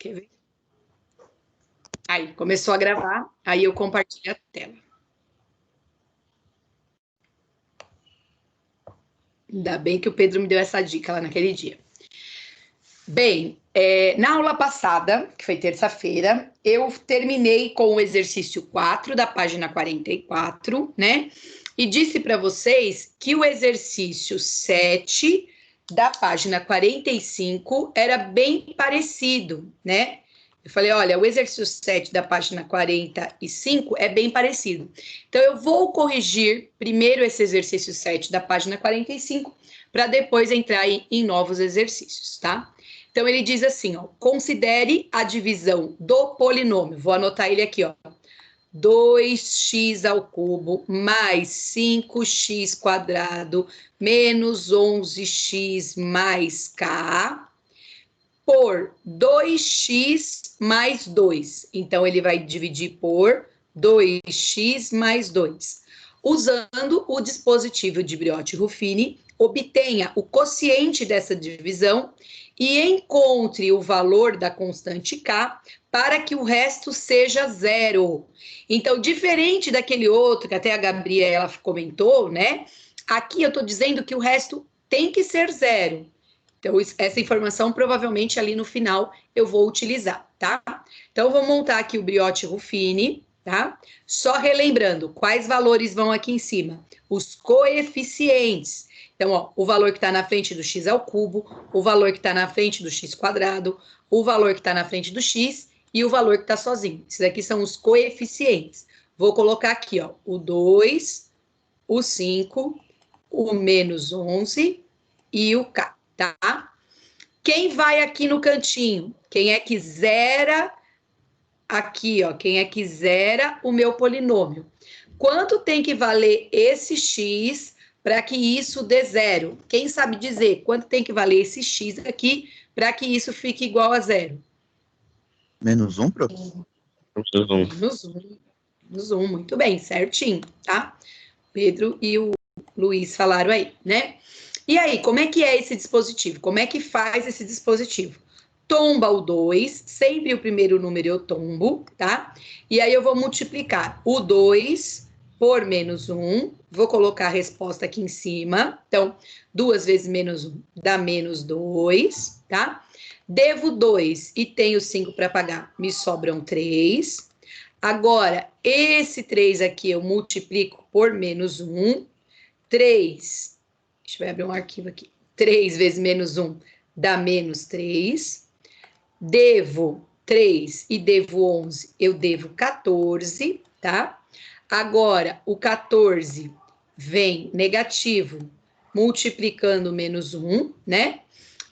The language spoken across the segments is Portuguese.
Quer ver? Aí, começou a gravar, aí eu compartilho a tela. Ainda bem que o Pedro me deu essa dica lá naquele dia. Bem, na aula passada, que foi terça-feira, eu terminei com o exercício 4 da página 44, né? E disse para vocês que o exercício 7 da página 45 era bem parecido, né? Eu falei, olha, o exercício 7 da página 45 é bem parecido. Então, eu vou corrigir primeiro esse exercício 7 da página 45, para depois entrar em novos exercícios, tá? Então, ele diz assim, ó, considere a divisão do polinômio. Vou anotar ele aqui, ó. 2x ao cubo mais 5x quadrado menos 11x mais k por 2x mais 2. Então, ele vai dividir por 2x mais 2. Usando o dispositivo de Briot-Ruffini, obtenha o quociente dessa divisão e encontre o valor da constante k para que o resto seja zero. Então, diferente daquele outro que até a Gabriela comentou, né? Aqui eu estou dizendo que o resto tem que ser zero. Então, essa informação, provavelmente, ali no final, eu vou utilizar, tá? Então, eu vou montar aqui o Briot-Ruffini, tá? Só relembrando, quais valores vão aqui em cima? Os coeficientes. Então, ó, o valor que está na frente do x ao cubo, o valor que está na frente do x quadrado, o valor que está na frente do x e o valor que está sozinho. Esses aqui são os coeficientes. Vou colocar aqui, ó, o 2, o 5, o menos 11 e o k. Tá? Quem vai aqui no cantinho? Quem é que zera aqui, ó? Quem é que zera o meu polinômio? Quanto tem que valer esse x para que isso dê zero? Quem sabe dizer quanto tem que valer esse x aqui para que isso fique igual a zero? Menos 1, professor? Menos 1, muito bem, certinho, tá? Pedro e o Luiz falaram aí, né? E aí, como é que é esse dispositivo? Como é que faz esse dispositivo? Tomba o 2, sempre o primeiro número eu tombo, tá? E aí eu vou multiplicar o 2 por menos 1, vou colocar a resposta aqui em cima. Então, 2 vezes menos 1 dá menos 2, tá? Devo 2 e tenho 5 para pagar, me sobram 3. Agora, esse 3 aqui eu multiplico por menos 1. 3, deixa eu abrir um arquivo aqui. 3 vezes menos 1 dá menos 3. Devo 3 e devo 11, eu devo 14, tá? Agora, o 14 vem negativo, multiplicando menos 1, né?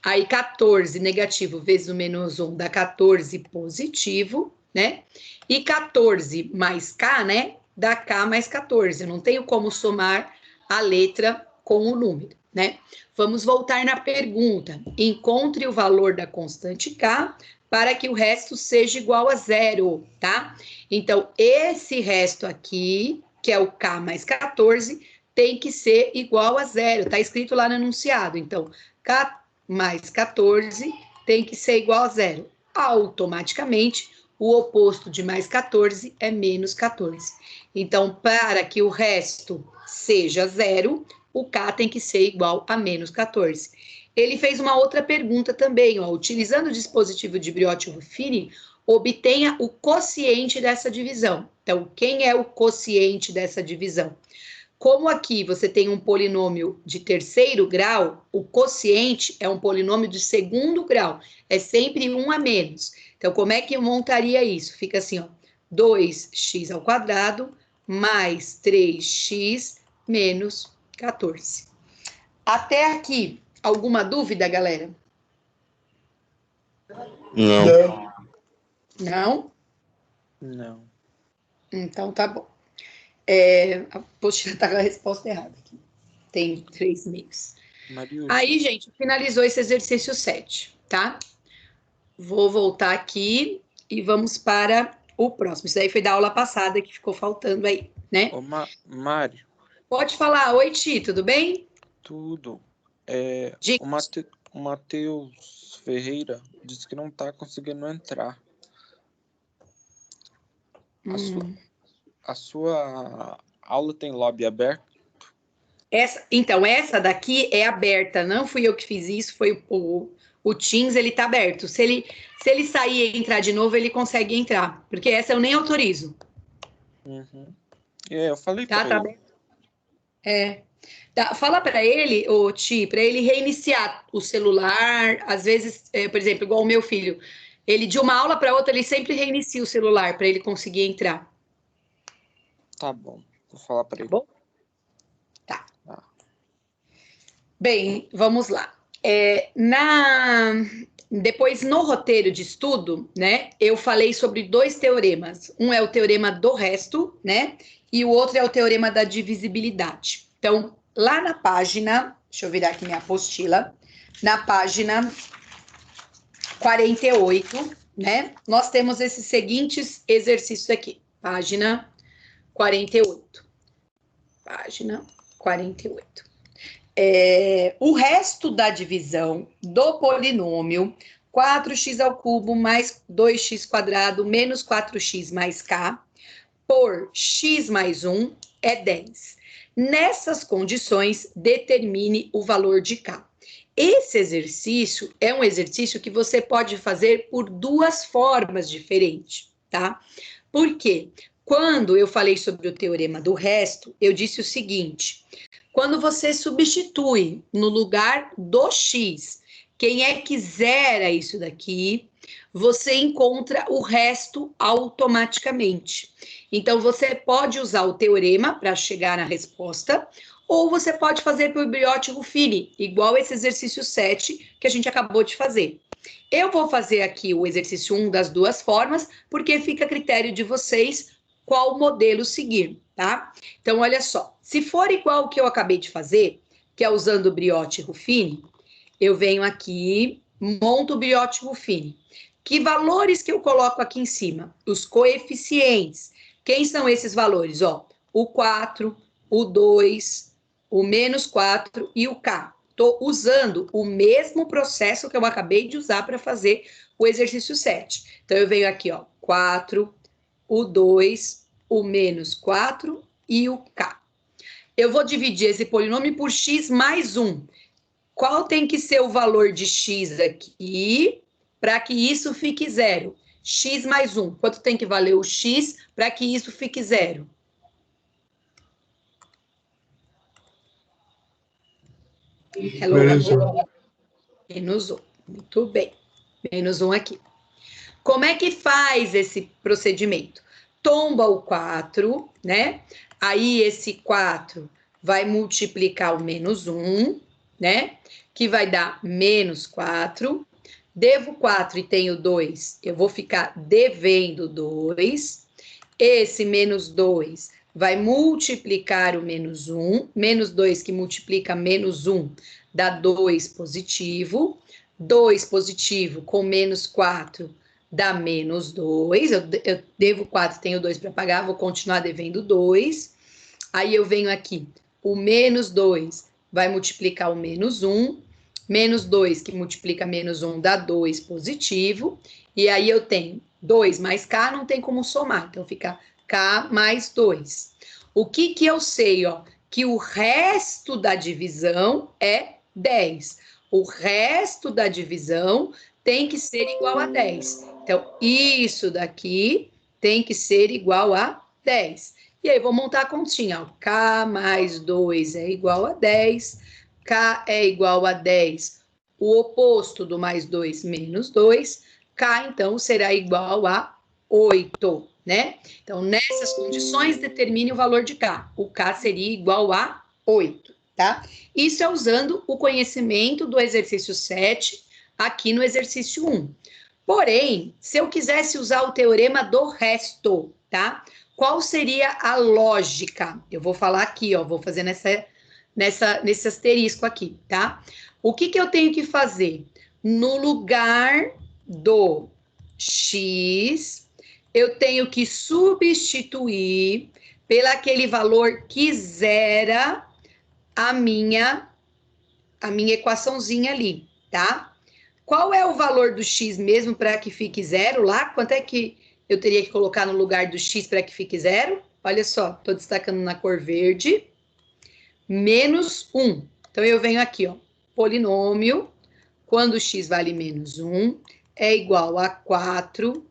Aí, 14 negativo vezes o menos 1 dá 14 positivo, né? E 14 mais k, né? Dá k mais 14. Eu não tenho como somar a letra com o número, né? Vamos voltar na pergunta. Encontre o valor da constante k para que o resto seja igual a zero, tá? Então, esse resto aqui, que é o k mais 14, tem que ser igual a zero. Tá escrito lá no enunciado. Então, k mais 14 tem que ser igual a zero. Automaticamente, o oposto de mais 14 é menos 14. Então, para que o resto seja zero, o k tem que ser igual a menos 14. Ele fez uma outra pergunta também, ó, utilizando o dispositivo de Briot-Ruffini, obtenha o quociente dessa divisão. Então, quem é o quociente dessa divisão? Como aqui você tem um polinômio de terceiro grau, o quociente é um polinômio de segundo grau, é sempre 1 a menos. Então, como é que eu montaria isso? Fica assim, ó, 2x ao quadrado mais 3x menos 14. Até aqui, alguma dúvida, galera? Não. Não? Não. Então, tá bom. A apostila está com a resposta errada aqui. Tem 3 meios. Marius. Aí, gente, finalizou esse exercício 7, tá? Vou voltar aqui e vamos para o próximo. Isso daí foi da aula passada que ficou faltando aí, né? Ô, Mário, Pode falar. Oi, Ti, tudo bem? tudo. Diga. O Matheus Ferreira disse que não tá conseguindo entrar. A sua aula tem lobby aberto? Então, essa daqui é aberta, não fui eu que fiz isso, foi o Teams, ele tá aberto. Se ele sair e entrar de novo, ele consegue entrar, porque essa eu nem autorizo. Uhum. Eu falei Tá, pra tá ele. aberto. Fala para ele, Ti, para ele reiniciar o celular, às vezes, por exemplo, igual o meu filho, ele de uma aula para outra, ele sempre reinicia o celular para ele conseguir entrar. Tá bom, vou falar pra Tá ele. bom? Tá. Ah. Bem, vamos lá. Depois, no roteiro de estudo, né, eu falei sobre 2 teoremas. Um é o teorema do resto, né, e o outro é o teorema da divisibilidade. Então, lá na página, deixa eu virar aqui minha apostila, na página 48, né, nós temos esses seguintes exercícios aqui. Página 48. Página 48. O resto da divisão do polinômio 4x ao cubo mais 2x quadrado menos 4x mais k por x mais 1 é 10. Nessas condições, determine o valor de k. Esse exercício é um exercício que você pode fazer por 2 formas diferentes, tá? Por quê? Quando eu falei sobre o teorema do resto, eu disse o seguinte: quando você substitui no lugar do x, quem é que zera isso daqui, você encontra o resto automaticamente. Então, você pode usar o teorema para chegar na resposta, ou você pode fazer por Brioti-Ruffini, igual esse exercício 7 que a gente acabou de fazer. Eu vou fazer aqui o exercício 1 das 2 formas, porque fica a critério de vocês qual modelo seguir, tá? Então, olha só, se for igual o que eu acabei de fazer, que é usando o Brioti-Ruffini, eu venho aqui, monto o Brioti-Ruffini. Que valores que eu coloco aqui em cima? Os coeficientes. Quem são esses valores? Ó, o 4, o 2, o menos 4 e o K. Estou usando o mesmo processo que eu acabei de usar para fazer o exercício 7. Então, eu venho aqui, ó, 4, o 2, o menos 4 e o K. Eu vou dividir esse polinômio por x mais 1. Qual tem que ser o valor de x aqui para que isso fique zero? X mais 1. Quanto tem que valer o x para que isso fique zero? Menos 1. Menos 1. Muito bem. Menos 1 aqui. Como é que faz esse procedimento? Tomba o 4, né? Aí esse 4 vai multiplicar o menos 1, né? Que vai dar menos 4. Devo 4 e tenho 2, eu vou ficar devendo 2. Esse menos 2 vai multiplicar o menos 1. Menos 2 que multiplica menos 1 dá 2 positivo. 2 positivo com menos 4 dá menos 2. Eu devo 4, tenho 2 para pagar, vou continuar devendo 2. Aí eu venho aqui, o menos 2 vai multiplicar o menos 1. Menos 2 que multiplica menos 1 dá 2 positivo. E aí eu tenho 2 mais K, não tem como somar. Então fica K mais 2. O que eu sei, ó? Que o resto da divisão é 10. O resto da divisão tem que ser igual a 10. Então, isso daqui tem que ser igual a 10. E aí, vou montar a continha. Ó. K mais 2 é igual a 10. K é igual a 10. O oposto do mais 2, menos 2. K, então, será igual a 8, né? Então, nessas condições, determine o valor de K. O K seria igual a 8, tá? Isso é usando o conhecimento do exercício 7 aqui no exercício 1. Porém, se eu quisesse usar o teorema do resto, tá? Qual seria a lógica? Eu vou falar aqui, ó, vou fazer nesse asterisco aqui, tá? O que eu tenho que fazer? No lugar do x, eu tenho que substituir pelo aquele valor que zera a minha equaçãozinha ali, tá? Qual é o valor do x mesmo para que fique zero lá? Quanto é que eu teria que colocar no lugar do x para que fique zero? Olha só, estou destacando na cor verde. Menos 1. Então, eu venho aqui, ó. Polinômio, quando x vale menos 1, é igual a 4,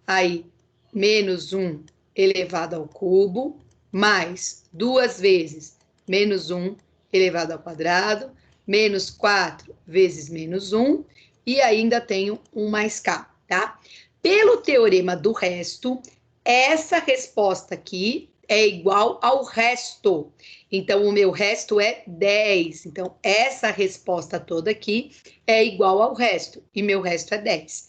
aí, menos 1 elevado ao cubo, mais 2 vezes menos 1 elevado ao quadrado, menos 4 vezes menos 1, e ainda tenho 1 mais k, tá? Pelo teorema do resto, essa resposta aqui é igual ao resto. Então, o meu resto é 10. Então, essa resposta toda aqui é igual ao resto. E meu resto é 10.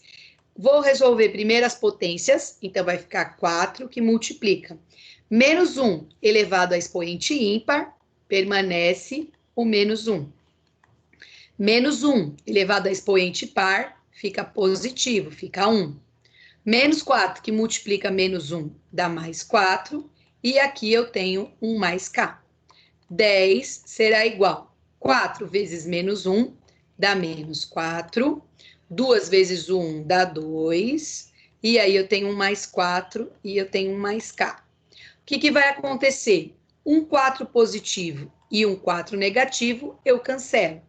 Vou resolver primeiro as potências. Então, vai ficar 4 que multiplica. Menos 1 elevado a expoente ímpar, permanece o menos 1. Menos 1 elevado a expoente par, fica positivo, fica 1. Menos 4, que multiplica menos 1, dá mais 4. E aqui eu tenho 1 mais k. 10 será igual. 4 vezes menos 1 dá menos 4. 2 vezes 1 dá 2. E aí eu tenho 1 mais 4 e eu tenho 1 mais k. O que vai acontecer? Um 4 positivo e um 4 negativo, eu cancelo.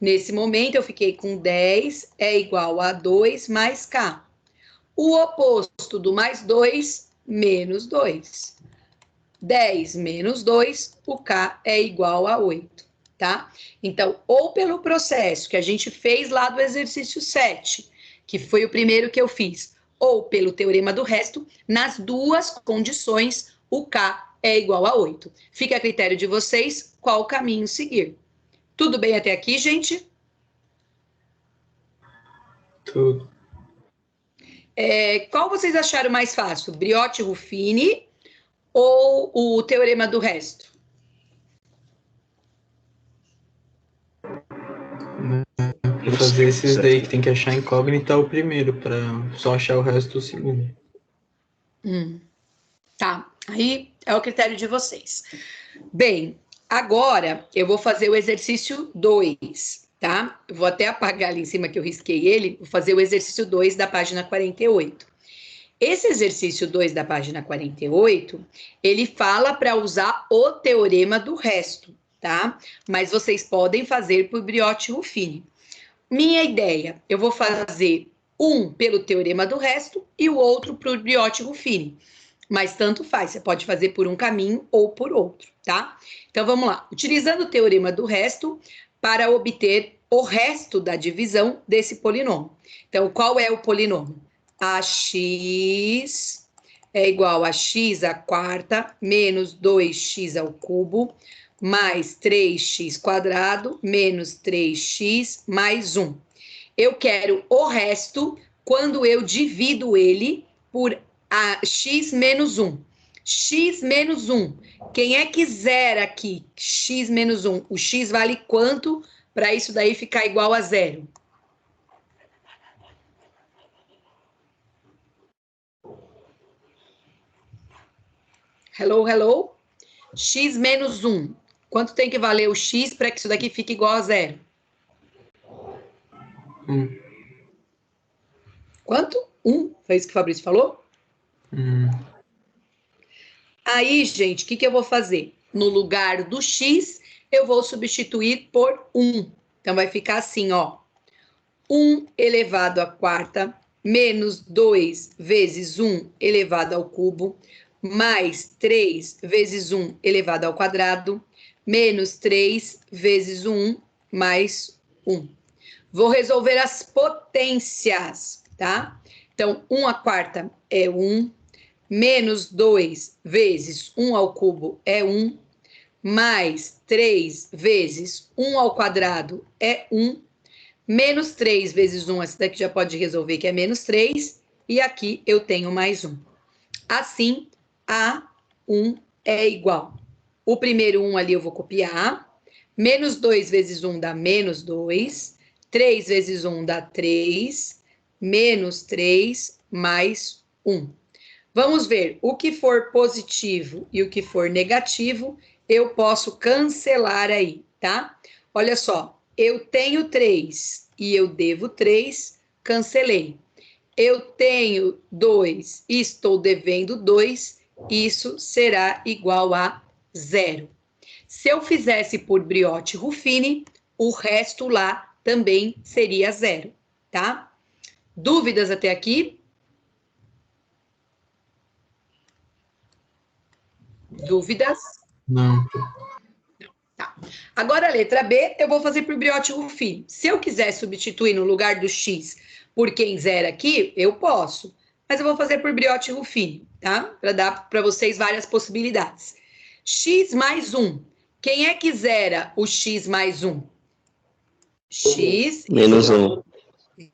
Nesse momento, eu fiquei com 10 é igual a 2 mais k. O oposto do mais 2, menos 2. 10 menos 2, o K é igual a 8, tá? Então, ou pelo processo que a gente fez lá do exercício 7, que foi o primeiro que eu fiz, ou pelo teorema do resto, nas duas condições, o K é igual a 8. Fica a critério de vocês qual caminho seguir. Tudo bem até aqui, gente? Tudo. Qual vocês acharam mais fácil? Brioti-Ruffini ou o teorema do resto? Para fazer esses daí que tem que achar incógnita o primeiro, para só achar o resto o segundo. Tá, aí é o critério de vocês. Bem, agora eu vou fazer o exercício 2, tá? Eu vou até apagar ali em cima que eu risquei ele, vou fazer o exercício 2 da página 48. Esse exercício 2 da página 48, ele fala para usar o teorema do resto, tá? Mas vocês podem fazer por Brioti-Ruffini. Minha ideia, eu vou fazer um pelo teorema do resto e o outro por Brioti-Ruffini. Mas tanto faz, você pode fazer por um caminho ou por outro, tá? Então, vamos lá. Utilizando o teorema do resto para obter o resto da divisão desse polinômio. Então, qual é o polinômio? Ax é igual a x à quarta menos 2x ao cubo mais 3x quadrado menos 3x mais 1. Eu quero o resto quando eu divido ele por x menos 1. X menos 1. Quem é que zera aqui? X menos 1. O x vale quanto para isso daí ficar igual a zero? Hello, hello? X menos 1. Quanto tem que valer o x para que isso daqui fique igual a zero? Quanto? 1. Foi isso que o Fabrício falou? Aí, gente, o que eu vou fazer? No lugar do x, eu vou substituir por 1. Então, vai ficar assim, ó. 1 elevado à quarta menos 2 vezes 1 elevado ao cubo mais 3 vezes 1 elevado ao quadrado, menos 3 vezes 1 mais 1. Vou resolver as potências, tá? Então, 1 à quarta é 1, menos 2 vezes 1 ao cubo é 1, mais 3 vezes 1 ao quadrado é 1, menos 3 vezes 1, essa daqui já pode resolver, que é menos 3, e aqui eu tenho mais 1. Assim, A1 é igual. O primeiro 1 ali eu vou copiar. Menos 2 vezes 1 dá menos 2. 3 vezes 1 dá 3. Menos 3 mais 1. Vamos ver, o que for positivo e o que for negativo, eu posso cancelar aí, tá? Olha só, Eu tenho 3 e eu devo 3, cancelei. Eu tenho 2 e estou devendo 2, isso será igual a 0. Se eu fizesse por Brioche Ruffini, o resto lá também seria 0, tá? Dúvidas até aqui? Dúvidas? Não. Tá. Agora a letra B, eu vou fazer por Brioche Ruffini. Se eu quiser substituir no lugar do X por quem zera aqui, eu posso. Mas eu vou fazer por Brioche Ruffini, tá? Para dar para vocês várias possibilidades. X mais 1. Quem é que zera o X mais 1? X Menos 1.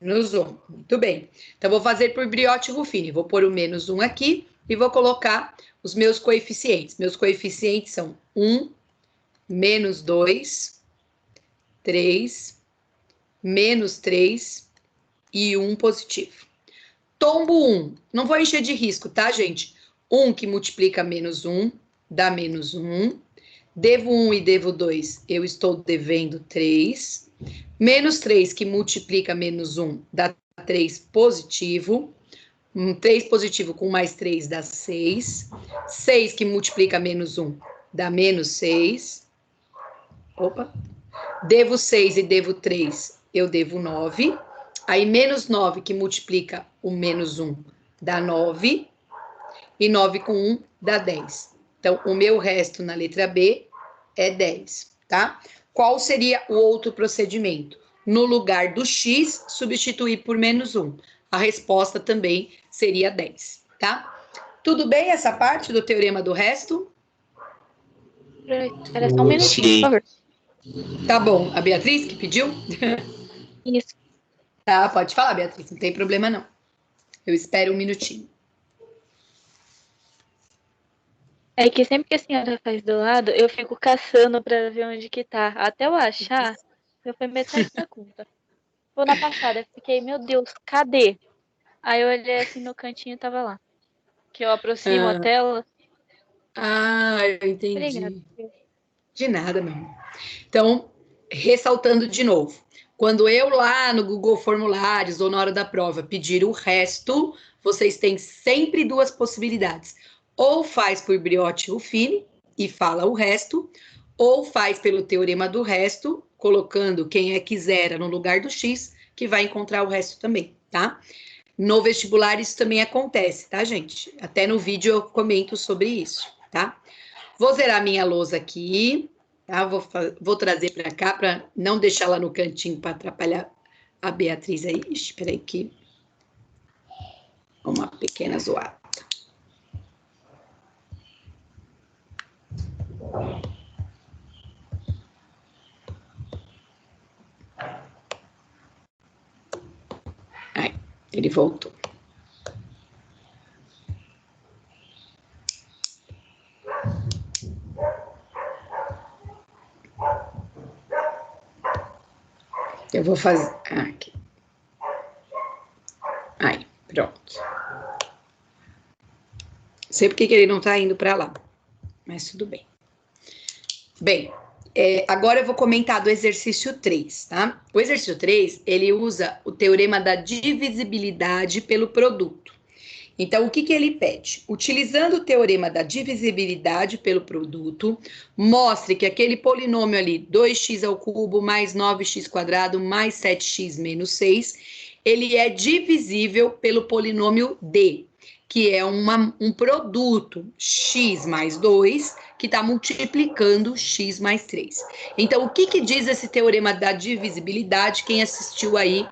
Menos 1. Muito bem. Então, vou fazer por Brioche Ruffini. Vou pôr o menos 1 aqui e vou colocar os meus coeficientes. Meus coeficientes são 1, menos 2, 3, menos 3 e 1 positivo. Tombo 1. Não vou encher de risco, tá, gente? 1 que multiplica menos 1 dá menos 1. Devo 1 e devo 2, eu estou devendo 3. Menos 3 que multiplica menos 1 dá 3 positivo. 3 positivo com mais 3 dá 6. 6 que multiplica menos 1 dá menos 6. Opa. Devo 6 e devo 3, eu devo 9. Aí, menos 9 que multiplica o menos 1 dá 9. E 9 com 1 dá 10. Então, o meu resto na letra B é 10, tá? Qual seria o outro procedimento? No lugar do X, substituir por menos 1. A resposta também seria 10, tá? Tudo bem essa parte do teorema do resto? Espera só um minutinho, por favor. Tá bom. A Beatriz que pediu? Isso. Tá, pode falar, Beatriz, não tem problema não. Eu espero um minutinho. É que sempre que a senhora faz do lado, eu fico caçando pra ver onde que tá. Até eu achar, eu fui metade da conta. Vou na passada, eu fiquei, meu Deus, cadê? Aí eu olhei assim no cantinho e tava lá. Que eu aproximo a tela. Eu entendi. Obrigada. De nada, meu amor. Então, ressaltando de novo. Quando eu lá no Google Formulários ou na hora da prova pedir o resto, vocês têm sempre duas possibilidades. Ou faz por Brioche Ruffini e fala o resto, ou faz pelo teorema do resto, colocando quem é que zera no lugar do X, que vai encontrar o resto também, tá? No vestibular isso também acontece, tá, gente? Até no vídeo eu comento sobre isso, tá? Vou zerar minha lousa aqui, tá? Vou trazer para cá para não deixar lá no cantinho para atrapalhar a Beatriz aí. Espera aí que uma pequena zoada. Aí, ele voltou. Eu vou fazer aqui. Aí, pronto. Sei porque que ele não tá indo para lá, mas tudo bem. Bem, agora eu vou comentar do exercício 3, tá? O exercício 3, ele usa o teorema da divisibilidade pelo produto. Então, o que ele pede? Utilizando o teorema da divisibilidade pelo produto, mostre que aquele polinômio ali, 2x ao cubo mais 9x quadrado mais 7x menos 6, ele é divisível pelo polinômio D, que é um produto x mais 2, que está multiplicando x mais 3. Então, o que diz esse teorema da divisibilidade? Quem assistiu aí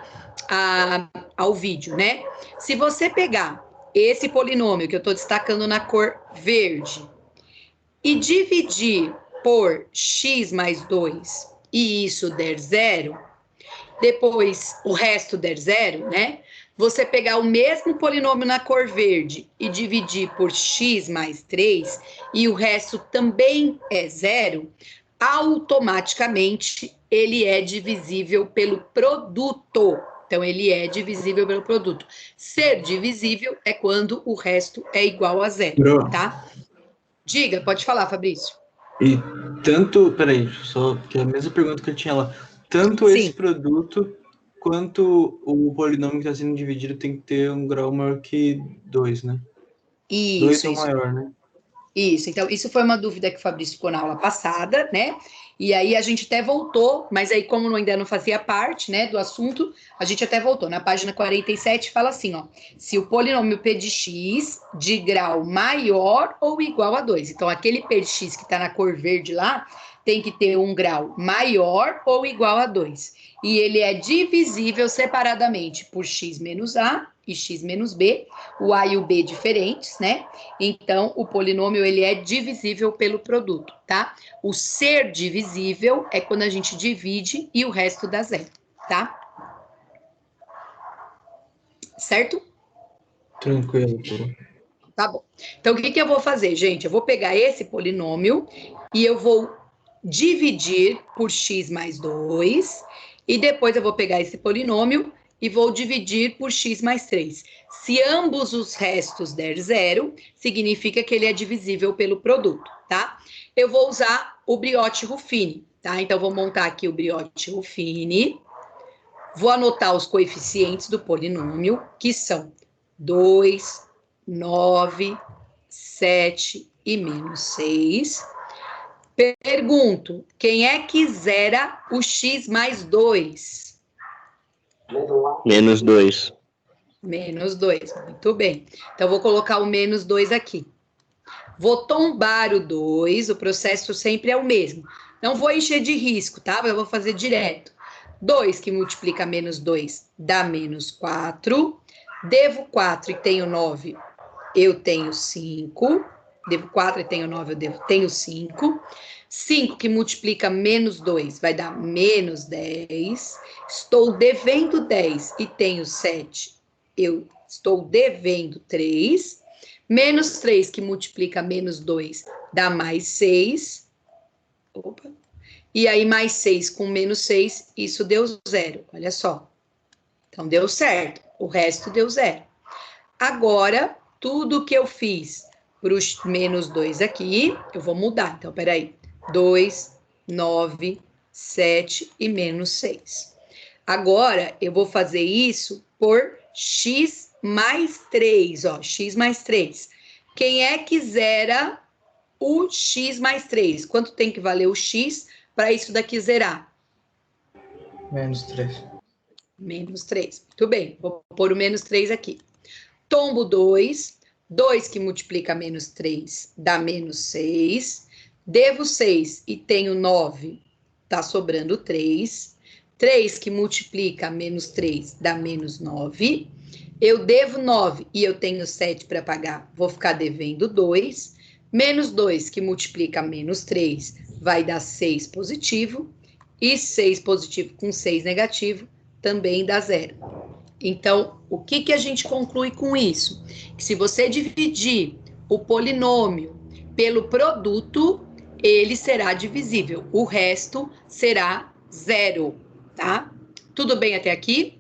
ao vídeo, né? Se você pegar esse polinômio que eu estou destacando na cor verde e dividir por x mais 2 e isso der 0, depois o resto der 0, né? Você pegar o mesmo polinômio na cor verde e dividir por x mais 3 e o resto também é 0, automaticamente ele é divisível pelo produto. Então, ele é divisível pelo produto. Ser divisível é quando o resto é igual a 0, tá? Diga, pode falar, Fabrício. E tanto, peraí, só que é a mesma pergunta que eu tinha lá. Tanto esse Sim. produto quanto o polinômio que está sendo dividido tem que ter um grau maior que 2, né? 2 Isso, ou isso. maior, né? Isso, então, isso foi uma dúvida que o Fabrício ficou na aula passada, né? E aí a gente até voltou, mas aí como ainda não fazia parte, né, do assunto, a gente até voltou. Na página 47 fala assim, ó, se o polinômio p de x de grau maior ou igual a 2. Então, aquele p de x que está na cor verde lá, tem que ter um grau maior ou igual a 2. E ele é divisível separadamente por x menos a e x menos b, o a e o b diferentes, né? Então, o polinômio, ele é divisível pelo produto, tá? O ser divisível é quando a gente divide e o resto dá zero, tá? Certo? Tranquilo, pô. Tá bom. Então, o que eu vou fazer, gente? Eu vou pegar esse polinômio e eu vou dividir por x mais 2, e depois eu vou pegar esse polinômio e vou dividir por x mais 3. Se ambos os restos der zero, significa que ele é divisível pelo produto, tá? Eu vou usar o brioche Ruffini, tá? Então, vou montar aqui o brioche Ruffini, vou anotar os coeficientes do polinômio, que são 2, 9, 7 e menos 6. Pergunto, quem é que zera o x mais 2? Menos 2. Menos 2, muito bem. Então, vou colocar o menos 2 aqui. Vou tombar o 2, o processo sempre é o mesmo. Não vou encher de risco, tá? Eu vou fazer direto. 2 que multiplica menos 2 dá menos 4. Devo 4 e tenho 9, eu tenho 5. Devo 4 e tenho 9, tenho 5. 5 que multiplica menos 2 vai dar menos 10. Estou devendo 10 e tenho 7. Eu estou devendo 3. Menos 3 que multiplica menos 2 dá mais 6. Opa. E aí, mais 6 com menos 6, isso deu zero. Olha só. Então, deu certo. O resto deu zero. Agora, tudo que eu fiz para os menos 2 aqui, eu vou mudar. Então, peraí. 2, 9, 7 e menos 6. Agora, eu vou fazer isso por x mais 3, ó, x mais 3. Quem é que zera o x mais 3? Quanto tem que valer o x para isso daqui zerar? Menos 3. Menos 3. Muito bem, vou pôr o menos 3 aqui. Tombo 2. 2 que multiplica menos 3 dá menos 6. Devo 6 e tenho 9, tá sobrando 3. 3 que multiplica menos 3 dá menos 9. Eu devo 9 e eu tenho 7 para pagar, vou ficar devendo 2. Menos 2 que multiplica menos 3 vai dar 6 positivo. E 6 positivo com 6 negativo também dá zero. Então, o que a gente conclui com isso? Que se você dividir o polinômio pelo produto, ele será divisível. O resto será zero, tá? Tudo bem até aqui?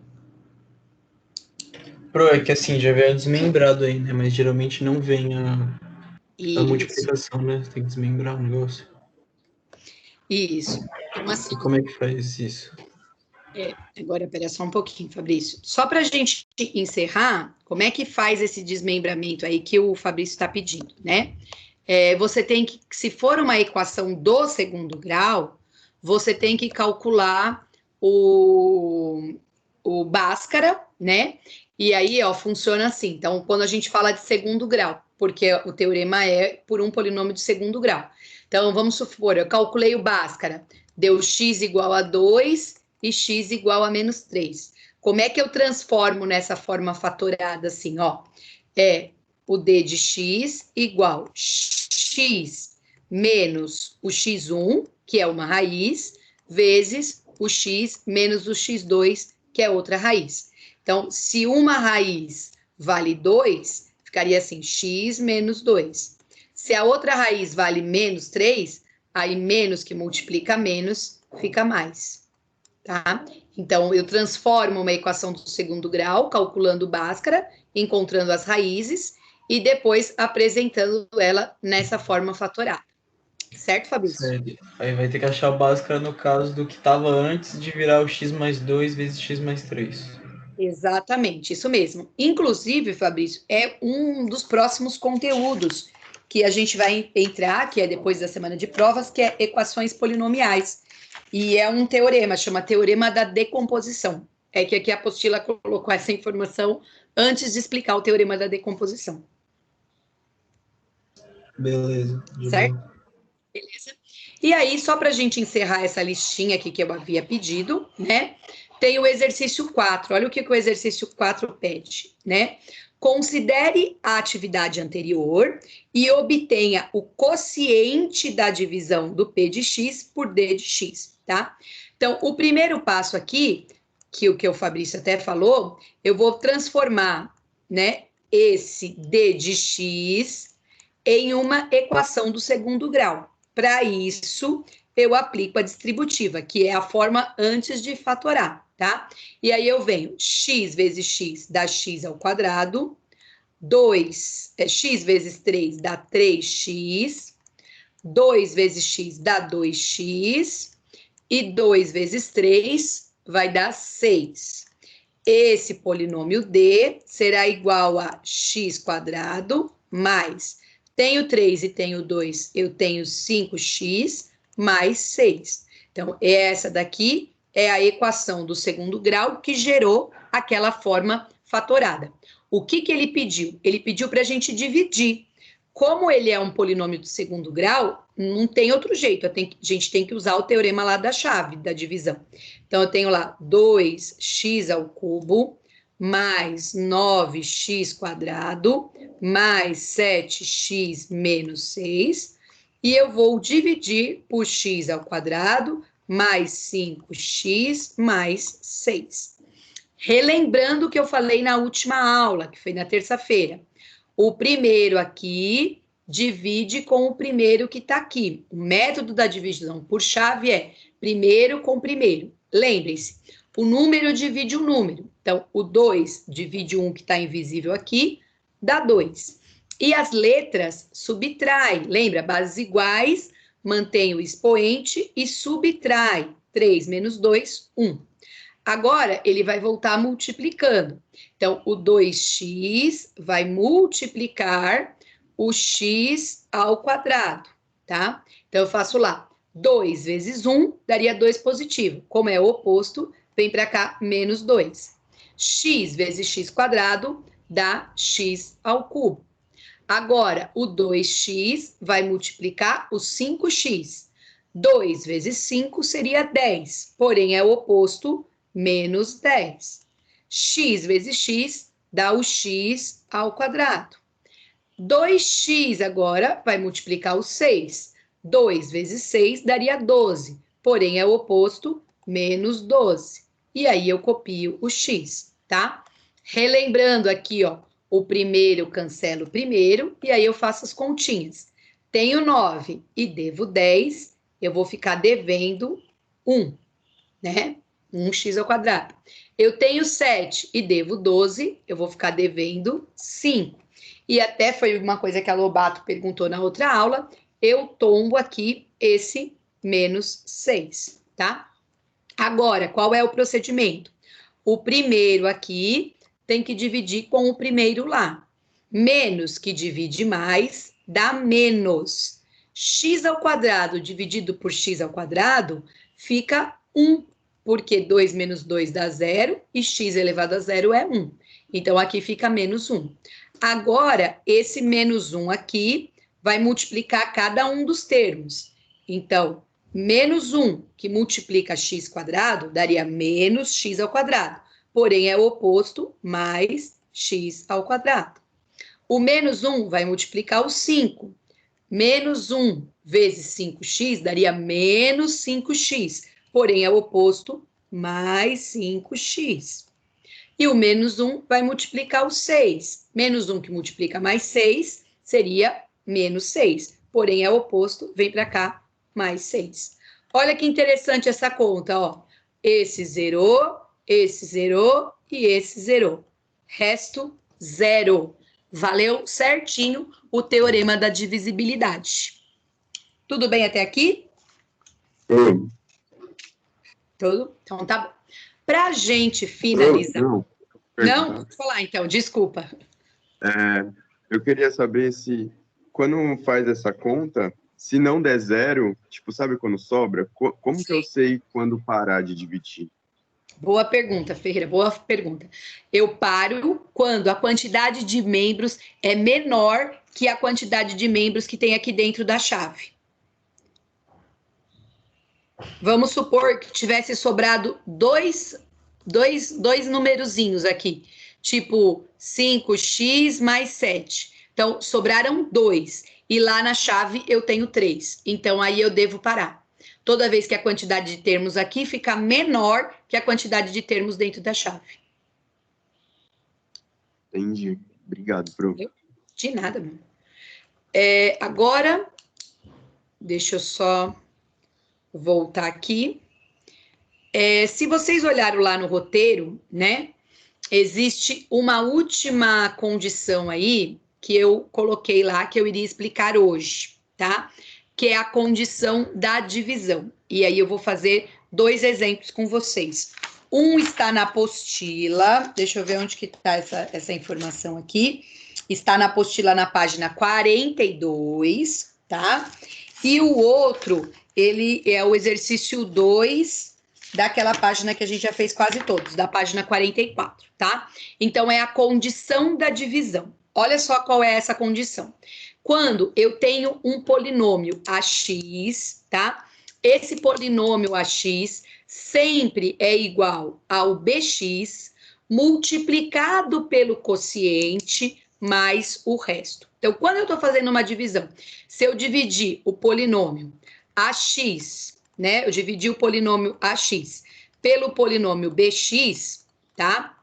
Pro, é que assim, já vem desmembrado aí, né? Mas geralmente não vem a Isso, multiplicação, né? Tem que desmembrar o negócio. isso. Então, assim, E como é que faz isso? agora, espera só um pouquinho, Fabrício. Só para a gente encerrar, como é que faz esse desmembramento aí que o Fabrício está pedindo, né? Você tem que, se for uma equação do segundo grau, você tem que calcular o Bhaskara, né? E aí, ó, funciona assim. Então, quando a gente fala de segundo grau, porque o teorema é por um polinômio de segundo grau. Então, vamos supor, eu calculei o Bhaskara, deu x igual a 2 e x igual a menos 3. Como é que eu transformo nessa forma fatorada assim, ó? O d de x igual x menos o x1, que é uma raiz, vezes o x menos o x2, que é outra raiz. Então, se uma raiz vale 2, ficaria assim, x menos 2. Se a outra raiz vale menos 3, aí menos que multiplica menos, fica mais. Tá? Então, eu transformo uma equação do segundo grau, calculando Bhaskara, encontrando as raízes, e depois apresentando ela nessa forma fatorada. Certo, Fabrício? Certo. Aí vai ter que achar o Bhaskara no caso do que estava antes de virar o x mais 2 vezes x mais 3. Exatamente, isso mesmo. Inclusive, Fabrício, é um dos próximos conteúdos que a gente vai entrar, que é depois da semana de provas, que é equações polinomiais. E é um teorema, chama Teorema da Decomposição. É que aqui a apostila colocou essa informação antes de explicar o Teorema da Decomposição. Beleza. Certo? Beleza? E aí, só para a gente encerrar essa listinha aqui que eu havia pedido, né? Tem o exercício 4. Olha o que o exercício 4 pede, né? Considere a atividade anterior e obtenha o quociente da divisão do P de x por D de x, tá? Então, o primeiro passo aqui, que o Fabrício até falou, eu vou transformar, né, esse D de x em uma equação do segundo grau. Para isso, eu aplico a distributiva, que é a forma antes de fatorar, tá? E aí eu venho x vezes x dá x ao quadrado, x vezes 3 dá 3x, 2 vezes x dá 2x, e 2 vezes 3 vai dar 6. Esse polinômio D será igual a x quadrado mais... Tenho 3 e tenho 2, eu tenho 5x mais 6. Então, essa daqui é a equação do segundo grau que gerou aquela forma fatorada. O que ele pediu? Ele pediu para a gente dividir. Como ele é um polinômio do segundo grau, não tem outro jeito. A gente tem que usar o teorema lá da chave, da divisão. Então, eu tenho lá 2x ao cubo mais 9x quadrado, mais 7x menos 6, e eu vou dividir por x ao quadrado, mais 5x mais 6. Relembrando o que eu falei na última aula, que foi na terça-feira. O primeiro aqui divide com o primeiro que está aqui. O método da divisão por chave é primeiro com primeiro. Lembrem-se, o número divide o número. Então, o 2 divide um que está invisível aqui, dá 2. E as letras subtrai. Lembra? Bases iguais, mantém o expoente e subtrai. 3 menos 2, 1. Agora, ele vai voltar multiplicando. Então, o 2x vai multiplicar o x ao quadrado, tá? Então, eu faço lá, 2 vezes 1 daria 2 positivo. Como é o oposto, vem para cá, menos 2. X vezes x quadrado dá x ao cubo. Agora, o 2x vai multiplicar o 5x. 2 vezes 5 seria 10, porém é o oposto, menos 10. X vezes x dá o x ao quadrado. 2x agora vai multiplicar o 6. 2 vezes 6 daria 12, porém é o oposto, menos 12. E aí eu copio o x, tá? Relembrando aqui, ó, o primeiro cancelo o primeiro, e aí eu faço as continhas. Tenho 9 e devo 10, eu vou ficar devendo 1, né? 1x ao quadrado. Eu tenho 7 e devo 12, eu vou ficar devendo 5. E até foi uma coisa que a Lobato perguntou na outra aula, eu tombo aqui esse menos 6, tá? Agora, qual é o procedimento? O primeiro aqui tem que dividir com o primeiro lá. Menos que divide mais, dá menos. X ao quadrado dividido por x ao quadrado fica 1, porque 2 menos 2 dá 0 e x elevado a 0 é 1. Então, aqui fica menos 1. Agora, esse menos 1 aqui vai multiplicar cada um dos termos. Então, menos 1, que multiplica x quadrado, daria menos x ao quadrado. Porém, é o oposto, mais x ao quadrado. O menos 1 vai multiplicar o 5. Menos 1 vezes 5x daria menos 5x. Porém, é o oposto, mais 5x. E o menos 1 vai multiplicar o 6. Menos 1 que multiplica mais 6 seria menos 6. Porém, é o oposto, vem para cá, mais 6. Olha que interessante essa conta, ó. Esse zerou e esse zerou. Resto, 0. Valeu certinho o teorema da divisibilidade. Tudo bem até aqui? Oi. Tudo? Então tá bom. Para a gente finalizar... Não, Não? Vou falar então, desculpa. eu queria saber se, quando faz essa conta, se não der zero, tipo, sabe quando sobra? Como que eu sei quando parar de dividir? Boa pergunta, Ferreira, boa pergunta. Eu paro quando a quantidade de membros é menor que a quantidade de membros que tem aqui dentro da chave. Vamos supor que tivesse sobrado dois numerozinhos aqui, tipo 5x mais 7. Então, sobraram 2. E lá na chave eu tenho 3. Então, aí eu devo parar. Toda vez que a quantidade de termos aqui fica menor que a quantidade de termos dentro da chave. Entendi. Obrigado, Pro. De nada, mano. Agora, deixa eu só voltar aqui. Se vocês olharam lá no roteiro, né? Existe uma última condição aí que eu coloquei lá, que eu iria explicar hoje, tá? Que é a condição da divisão. E aí eu vou fazer 2 exemplos com vocês. Um está na apostila, deixa eu ver onde que está essa informação aqui. Está na apostila na página 42, tá? E o outro, ele é o exercício 2 daquela página que a gente já fez quase todos, da página 44, tá? Então, é a condição da divisão. Olha só qual é essa condição. Quando eu tenho um polinômio ax, tá? Esse polinômio ax sempre é igual ao bx multiplicado pelo quociente mais o resto. Então, quando eu estou fazendo uma divisão, se eu dividir o polinômio ax, né? Eu dividi o polinômio ax pelo polinômio bx, tá?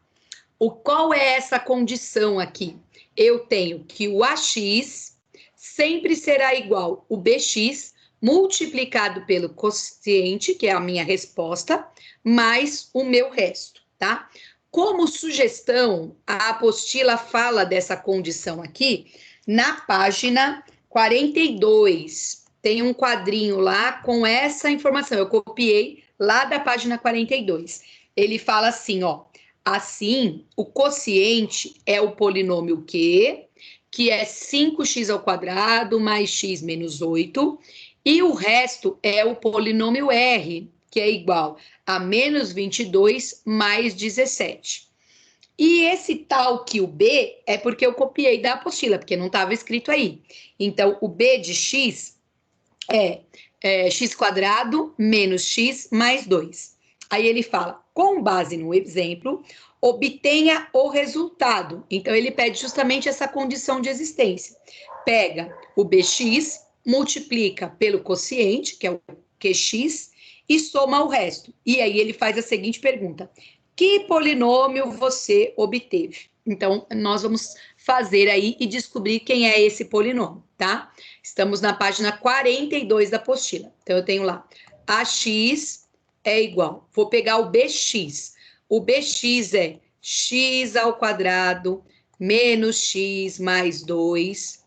Qual é essa condição aqui? Eu tenho que o ax sempre será igual ao bx multiplicado pelo quociente, que é a minha resposta, mais o meu resto, tá? Como sugestão, a apostila fala dessa condição aqui na página 42. Tem um quadrinho lá com essa informação. Eu copiei lá da página 42. Ele fala assim, ó. Assim, o quociente é o polinômio Q, que é 5x ao quadrado mais x menos 8. E o resto é o polinômio R, que é igual a menos 22 mais 17. E esse tal que o B é porque eu copiei da apostila, porque não estava escrito aí. Então, o B de x é x quadrado menos x mais 2. Aí ele fala, com base no exemplo, obtenha o resultado. Então, ele pede justamente essa condição de existência. Pega o bx, multiplica pelo quociente, que é o qx, e soma o resto. E aí ele faz a seguinte pergunta: que polinômio você obteve? Então, nós vamos fazer aí e descobrir quem é esse polinômio, tá? Estamos na página 42 da apostila. Então, eu tenho lá, ax é igual, vou pegar o bx. O bx é x ao quadrado menos x mais 2.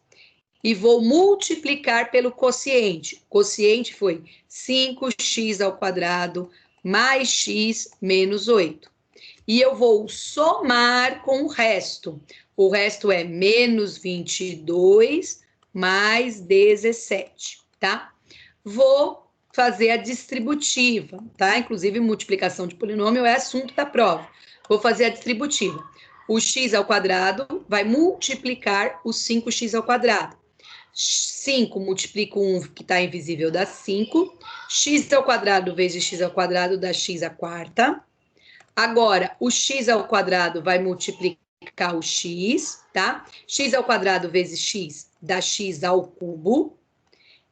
E vou multiplicar pelo quociente. O quociente foi 5x ao quadrado mais x menos 8. E eu vou somar com o resto. O resto é menos 22 mais 17, tá? Vou fazer a distributiva, tá? Inclusive, multiplicação de polinômio é assunto da prova. Vou fazer a distributiva. O x ao quadrado vai multiplicar o 5x ao quadrado. 5 multiplico 1, que está invisível, dá 5. X ao quadrado vezes x ao quadrado dá x à quarta. Agora, o x ao quadrado vai multiplicar o x, tá? X ao quadrado vezes x dá x ao cubo.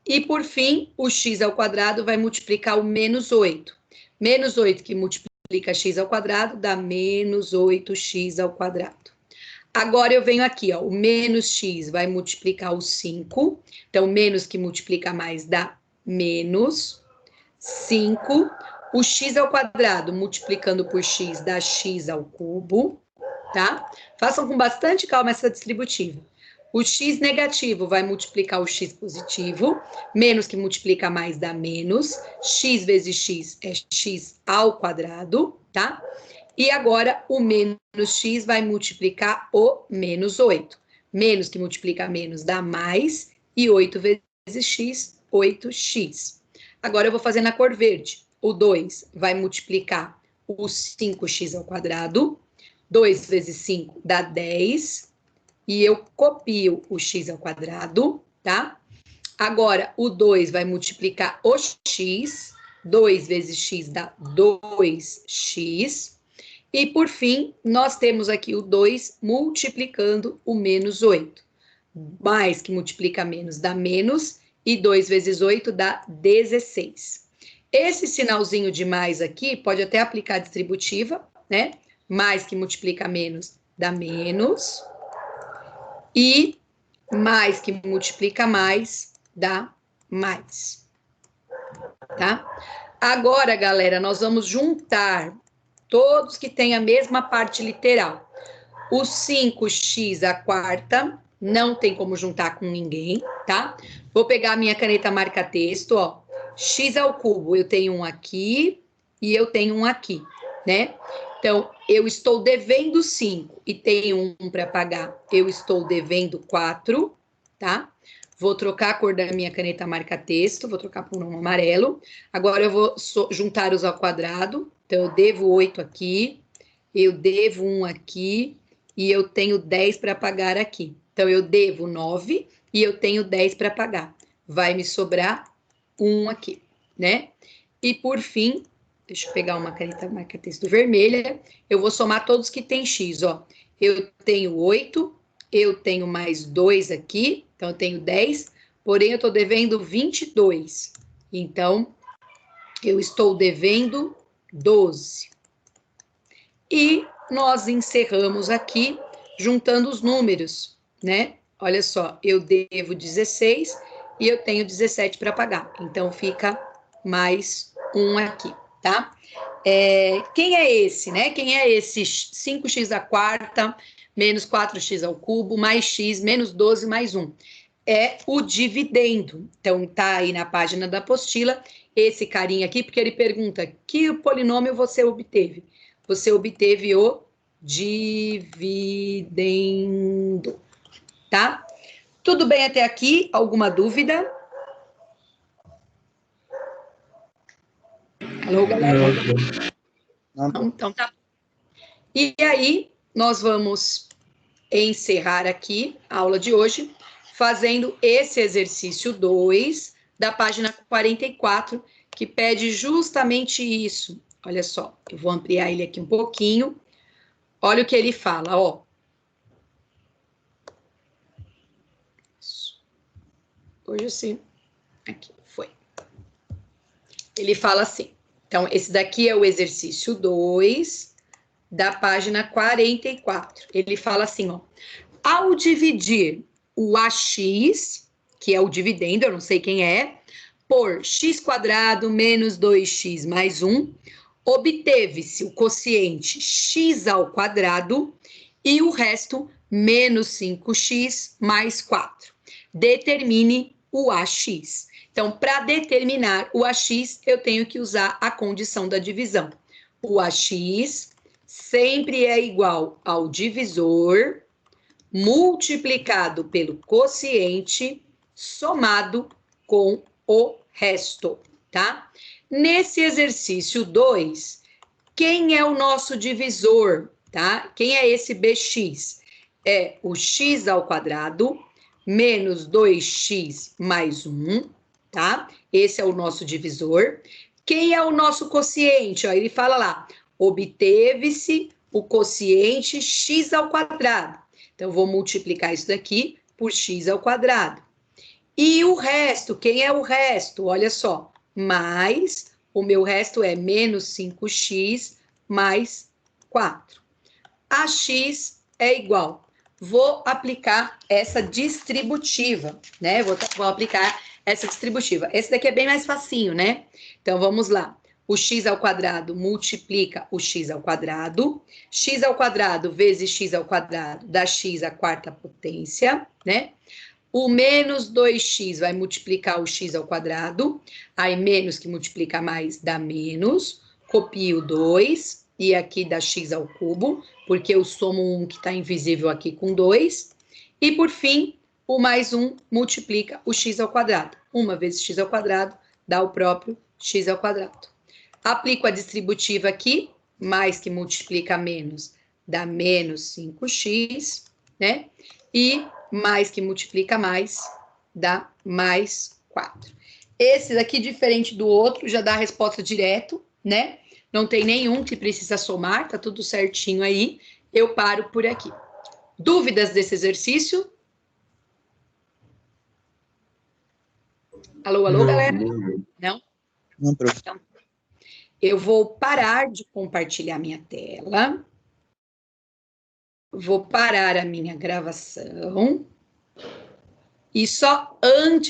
E, por fim, o x ao quadrado vai multiplicar o menos 8. Menos 8 que multiplica x ao quadrado dá menos 8x ao quadrado. Agora eu venho aqui, ó, o menos x vai multiplicar o 5. Então, menos que multiplica mais dá menos 5. O x ao quadrado multiplicando por x dá x ao cubo, tá? Façam com bastante calma essa distributiva. O x negativo vai multiplicar o x positivo, menos que multiplica mais dá menos, x vezes x é x ao quadrado, tá? E agora o menos x vai multiplicar o menos 8. Menos que multiplica menos dá mais, e 8 vezes x, 8x. Agora eu vou fazer na cor verde. O 2 vai multiplicar o 5x ao quadrado, 2 vezes 5 dá 10, e eu copio o x ao quadrado, tá? Agora, o 2 vai multiplicar o x, 2 vezes x dá 2x, e por fim, nós temos aqui o 2 multiplicando o menos 8. Mais que multiplica menos dá menos, e 2 vezes 8 dá 16. Esse sinalzinho de mais aqui pode até aplicar a distributiva, né? Mais que multiplica menos dá menos, e mais que multiplica mais dá mais, tá? Agora, galera, nós vamos juntar todos que têm a mesma parte literal. O 5x à quarta, não tem como juntar com ninguém, tá? Vou pegar a minha caneta marca-texto, ó. X ao cubo, eu tenho um aqui e eu tenho um aqui, né? Então, eu estou devendo 5 e tenho 1 para pagar. Eu estou devendo 4, tá? Vou trocar a cor da minha caneta marca-texto, vou trocar por um amarelo. Agora eu vou juntar os ao quadrado. Então, eu devo 8 aqui, eu devo 1 aqui e eu tenho 10 para pagar aqui. Então, eu devo 9 e eu tenho 10 para pagar. Vai me sobrar 1 aqui, né? E, por fim, deixa eu pegar uma caneta marca-texto vermelha. Eu vou somar todos que tem x, ó. Eu tenho 8, eu tenho mais 2 aqui, então eu tenho 10, porém eu estou devendo 22. Então, eu estou devendo 12. E nós encerramos aqui, juntando os números, né? Olha só, eu devo 16 e eu tenho 17 para pagar. Então, fica mais 1 aqui, tá? Quem é esse, né? Quem é esse 5x à quarta, menos 4x ao cubo, mais x, menos 12, mais 1? É o dividendo. Então, tá aí na página da apostila, esse carinha aqui, porque ele pergunta, que polinômio você obteve? Você obteve o dividendo, tá? Tudo bem até aqui? Alguma dúvida? Alô, galera? Não, então tá. E aí, nós vamos encerrar aqui a aula de hoje, fazendo esse exercício 2, da página 44, que pede justamente isso. Olha só, eu vou ampliar ele aqui um pouquinho. Olha o que ele fala, ó. Hoje sim. Aqui, foi. Ele fala assim. Então, esse daqui é o exercício 2, da página 44. Ele fala assim, ó. Ao dividir o AX, que é o dividendo, eu não sei quem é, por x² menos 2x mais 1, obteve-se o quociente x ao quadrado e o resto menos 5x mais 4. Determine o AX. Então, para determinar o AX, eu tenho que usar a condição da divisão. O AX sempre é igual ao divisor multiplicado pelo quociente somado com o resto, tá? Nesse exercício 2, quem é o nosso divisor, tá? Quem é esse BX? É o x ao quadrado menos 2x mais 1, tá? Esse é o nosso divisor. Quem é o nosso quociente? Ó, ele fala lá, obteve-se o quociente x ao quadrado. Então, eu vou multiplicar isso daqui por x ao quadrado. E o resto, quem é o resto? Olha só, mais, o meu resto é menos 5x mais 4. A x é igual. Vou aplicar essa distributiva, né? Vou aplicar essa distributiva. Esse daqui é bem mais facinho, né? Então, vamos lá. o x ao quadrado multiplica o x ao quadrado vezes x ao quadrado dá x à quarta potência, né? O menos 2x vai multiplicar o x ao quadrado, aí menos que multiplica mais dá menos, copio 2, e aqui dá x ao cubo, porque eu somo 1 que está invisível aqui com 2, e por fim, o mais 1 multiplica o x ao quadrado. 1 vezes x ao quadrado dá o próprio x ao quadrado. Aplico a distributiva aqui, mais que multiplica menos dá menos 5x, né? E mais que multiplica mais, dá mais 4. Esse daqui, diferente do outro, já dá a resposta direto, né? Não tem nenhum que precisa somar, tá tudo certinho aí. Eu paro por aqui. Dúvidas desse exercício? Alô, Não. galera? Não? Não, prof. Então, eu vou parar de compartilhar minha tela. Vou parar a minha gravação. E só antes